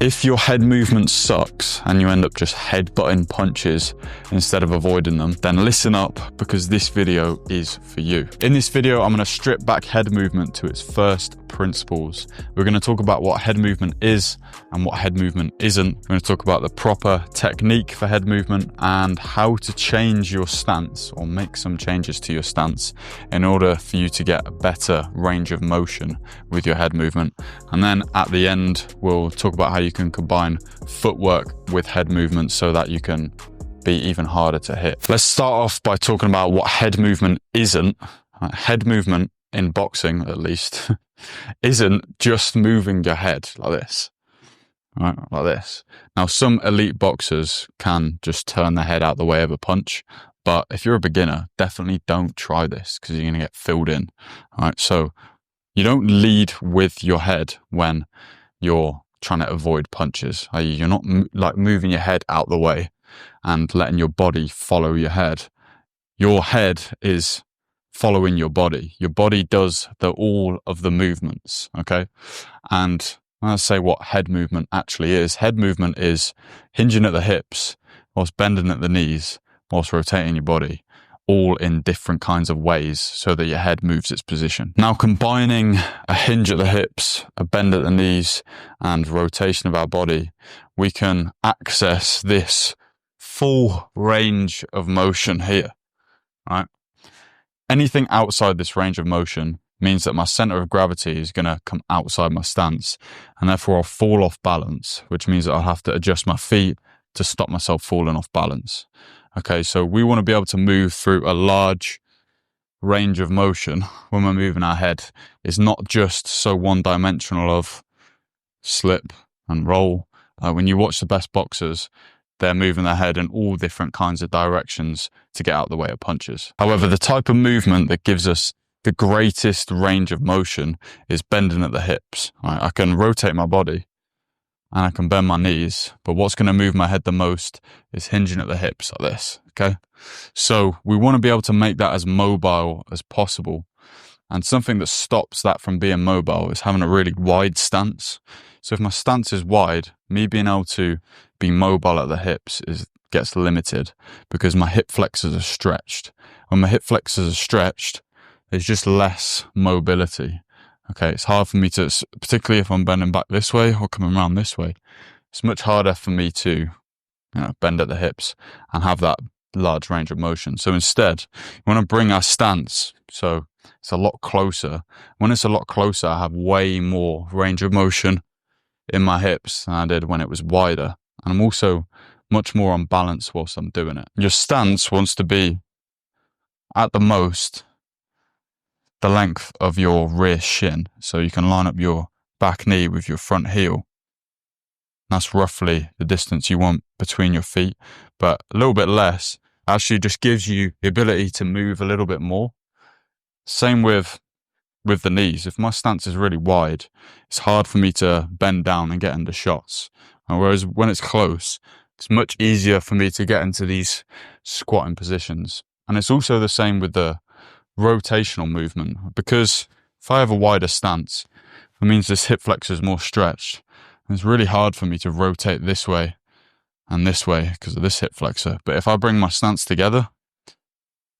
If your head movement sucks and you end up just headbutting punches instead of avoiding them, then listen up, because this video is for you. In this video, I'm going to strip back head movement to its first principles. We're going to talk about what head movement is and what head movement isn't. We're going to talk about the proper technique for head movement and how to change your stance or make some changes to your stance in order for you to get a better range of motion with your head movement. And then at the end, we'll talk about how you can combine footwork with head movement so that you can be even harder to hit. Let's start off by talking about what head movement isn't. Head movement, in boxing at least, isn't just moving your head like this, right? Like this. Now, some elite boxers can just turn their head out the way of a punch, but if you're a beginner, definitely don't try this because you're going to get filled in. All right, so you don't lead with your head when you're trying to avoid punches. You're not like moving your head out the way and letting your body follow your head. Your head is following your body. Your body does all of the movements, okay? And when I say what head movement actually is, head movement is hinging at the hips whilst bending at the knees whilst rotating your body, all in different kinds of ways so that your head moves its position. Now, combining a hinge at the hips, a bend at the knees, and rotation of our body, we can access this full range of motion here, right? Anything outside this range of motion means that my center of gravity is going to come outside my stance, and therefore I'll fall off balance, which means that I'll have to adjust my feet to stop myself falling off balance. Okay, so we want to be able to move through a large range of motion when we're moving our head. It's not just so one-dimensional of slip and roll. When you watch the best boxers, they're moving their head in all different kinds of directions to get out the way of punches. However, the type of movement that gives us the greatest range of motion is bending at the hips. Right? I can rotate my body and I can bend my knees, but what's going to move my head the most is hinging at the hips like this, okay? So we want to be able to make that as mobile as possible. And something that stops that from being mobile is having a really wide stance. So if my stance is wide, me being able to be mobile at the hips gets limited because my hip flexors are stretched. When my hip flexors are stretched, there's just less mobility. Okay, it's hard for me to, particularly if I'm bending back this way or coming around this way, it's much harder for me to, bend at the hips and have that large range of motion. So instead, we want to bring our stance so it's a lot closer. When it's a lot closer, I have way more range of motion in my hips than I did when it was wider. And I'm also much more on balance whilst I'm doing it. Your stance wants to be, at the most, the length of your rear shin. So you can line up your back knee with your front heel. That's roughly the distance you want between your feet, but a little bit less actually just gives you the ability to move a little bit more. Same with the knees. If my stance is really wide, it's hard for me to bend down and get into shots. Whereas when it's close, it's much easier for me to get into these squatting positions. And it's also the same with the rotational movement, because if I have a wider stance, it means this hip flexor is more stretched. And it's really hard for me to rotate this way and this way because of this hip flexor. But if I bring my stance together,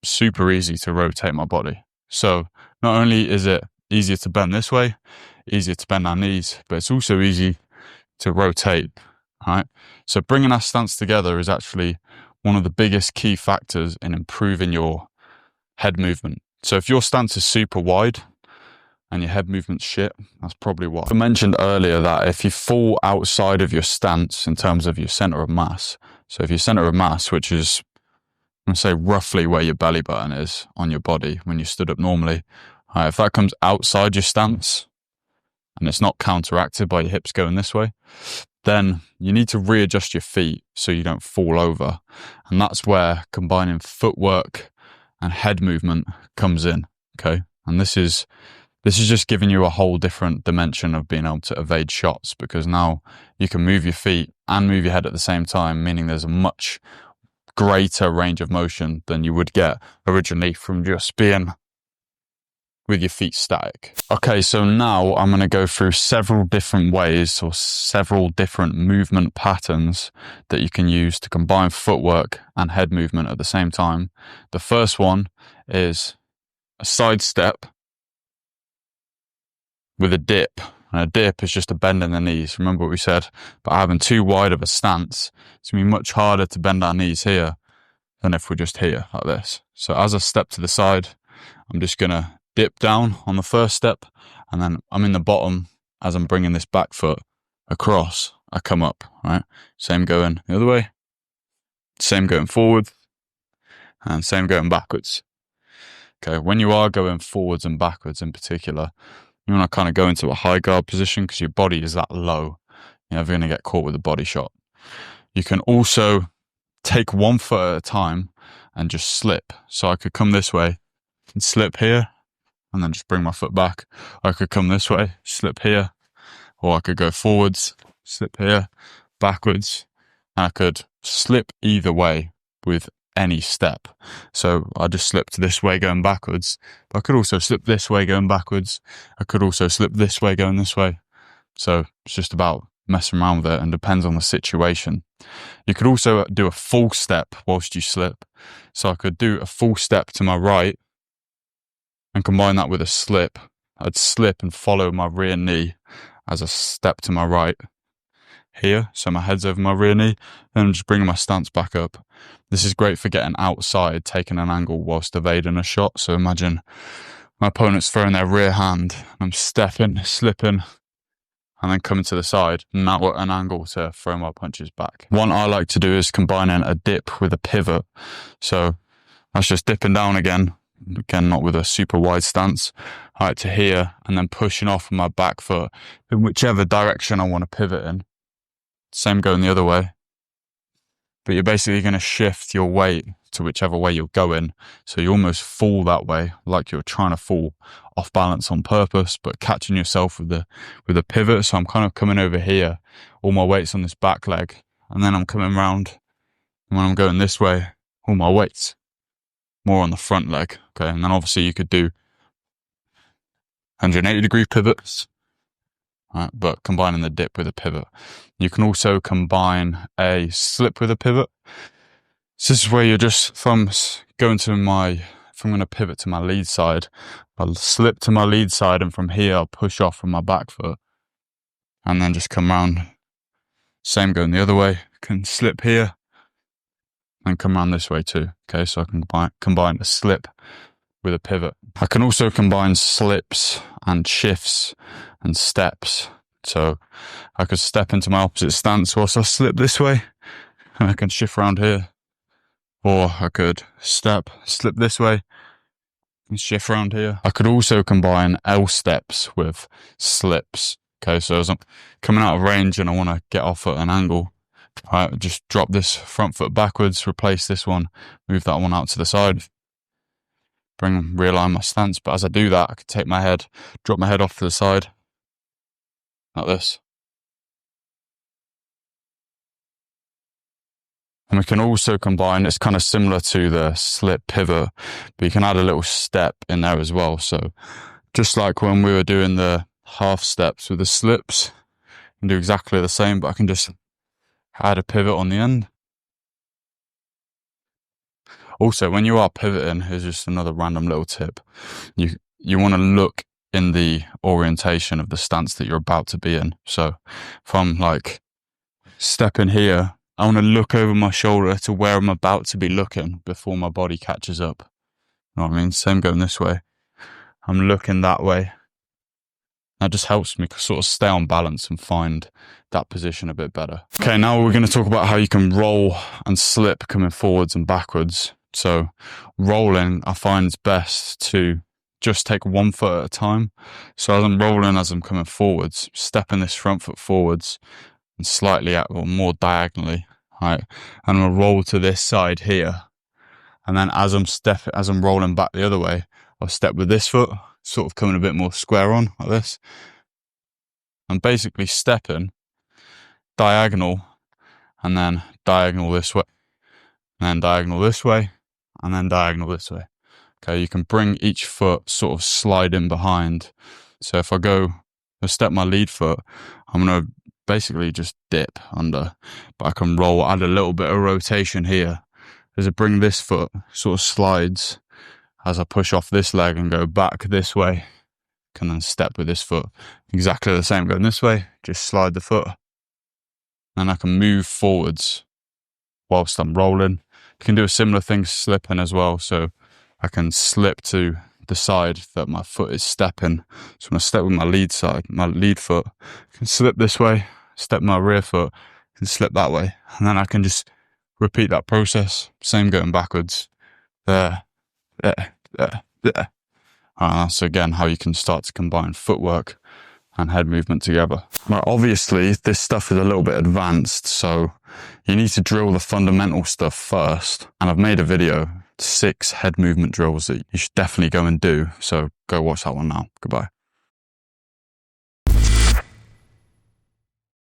super easy to rotate my body. So not only is it easier to bend this way, easier to bend our knees, but it's also easy to rotate, right? So bringing our stance together is actually one of the biggest key factors in improving your head movement. So if your stance is super wide and your head movement's shit, that's probably why. I mentioned earlier that if you fall outside of your stance in terms of your center of mass, so if your center of mass, which is, I'm going to say roughly where your belly button is on your body when you stood up normally, if that comes outside your stance and it's not counteracted by your hips going this way, then you need to readjust your feet so you don't fall over. And that's where combining footwork and head movement comes in, okay? And this is just giving you a whole different dimension of being able to evade shots, because now you can move your feet and move your head at the same time, meaning there's a much greater range of motion than you would get originally from just being with your feet static. Okay, so now I'm going to go through several different ways or several different movement patterns that you can use to combine footwork and head movement at the same time. The first one is a side step with a dip. And a dip is just a bend in the knees. Remember what we said about having too wide of a stance. It's going to be much harder to bend our knees here than if we're just here like this. So as I step to the side, I'm just going to dip down on the first step, and then I'm in the bottom as I'm bringing this back foot across. I come up, right? Same going the other way, same going forward, and same going backwards. Okay, when you are going forwards and backwards in particular, you want to kind of go into a high guard position because your body is that low. You're never going to get caught with a body shot. You can also take one foot at a time and just slip. So I could come this way and slip here and then just bring my foot back. I could come this way, slip here, or I could go forwards, slip here, backwards, and I could slip either way with any step. So I just slipped this way going backwards, but I could also slip this way going backwards. I could also slip this way going this way. So it's just about messing around with it and depends on the situation. You could also do a full step whilst you slip. So I could do a full step to my right and combine that with a slip. I'd slip and follow my rear knee as a step to my right here. So my head's over my rear knee, and I'm just bringing my stance back up. This is great for getting outside, taking an angle whilst evading a shot. So imagine my opponent's throwing their rear hand, I'm stepping, slipping, and then coming to the side, now at an angle to throw my punches back. One I like to do is combining a dip with a pivot. So that's just dipping down again, not with a super wide stance, right to here, and then pushing off my back foot in whichever direction I want to pivot in. Same going the other way. But you're basically going to shift your weight to whichever way you're going. So you almost fall that way, like you're trying to fall off balance on purpose, but catching yourself with the pivot. So I'm kind of coming over here, all my weight's on this back leg, and then I'm coming round, and when I'm going this way, all my weight's more on the front leg. Okay, and then obviously you could do 180-degree pivots, right, but combining the dip with a pivot. You can also combine a slip with a pivot. So this is where you're just, if I'm going to pivot to my lead side, I'll slip to my lead side, and from here I'll push off from my back foot and then just come round. Same going the other way, can slip here and come around this way too. Okay, so I can combine a slip with a pivot. I can also combine slips and shifts and steps. So I could step into my opposite stance whilst I slip this way, and I can shift around here. Or I could slip this way and shift around here. I could also combine L steps with slips. Okay, so as I'm coming out of range and I want to get off at an angle, I just drop this front foot backwards, replace this one, move that one out to the side, realign my stance. But as I do that, I could take my head, drop my head off to the side, like this. And we can also combine, it's kind of similar to the slip pivot, but you can add a little step in there as well. So just like when we were doing the half steps with the slips, I can do exactly the same, but I can just add a pivot on the end. Also, when you are pivoting, here's just another random little tip. You want to look in the orientation of the stance that you're about to be in. So if I'm like stepping here, I want to look over my shoulder to where I'm about to be looking before my body catches up. You know what I mean? Same going this way. I'm looking that way. That just helps me sort of stay on balance and find that position a bit better. Okay, now we're going to talk about how you can roll and slip coming forwards and backwards. So rolling, I find it's best to just take one foot at a time. So as I'm rolling, as I'm coming forwards, stepping this front foot forwards and slightly out, or more diagonally, right? And I'm gonna roll to this side here. And then as I'm rolling back the other way, I'll step with this foot, sort of coming a bit more square on, like this. I'm basically stepping diagonal, and then diagonal this way, and then diagonal this way, and then diagonal this way. Okay, you can bring each foot sort of slide in behind. So if I step my lead foot, I'm going to basically just dip under, but I can roll, add a little bit of rotation here. As I bring this foot, sort of slides as I push off this leg and go back this way. Can then step with this foot. Exactly the same, going this way, just slide the foot. And I can move forwards whilst I'm rolling. You can do a similar thing slipping as well. So I can slip to the side that my foot is stepping. So when I step with my lead foot, I can slip this way, step my rear foot, and slip that way. And then I can just repeat that process. Same going backwards. There. So again, how you can start to combine footwork and head movement together. Now, obviously, this stuff is a little bit advanced, so you need to drill the fundamental stuff first. And I've made a video, 6 head movement drills that you should definitely go and do. So go watch that one now. Goodbye.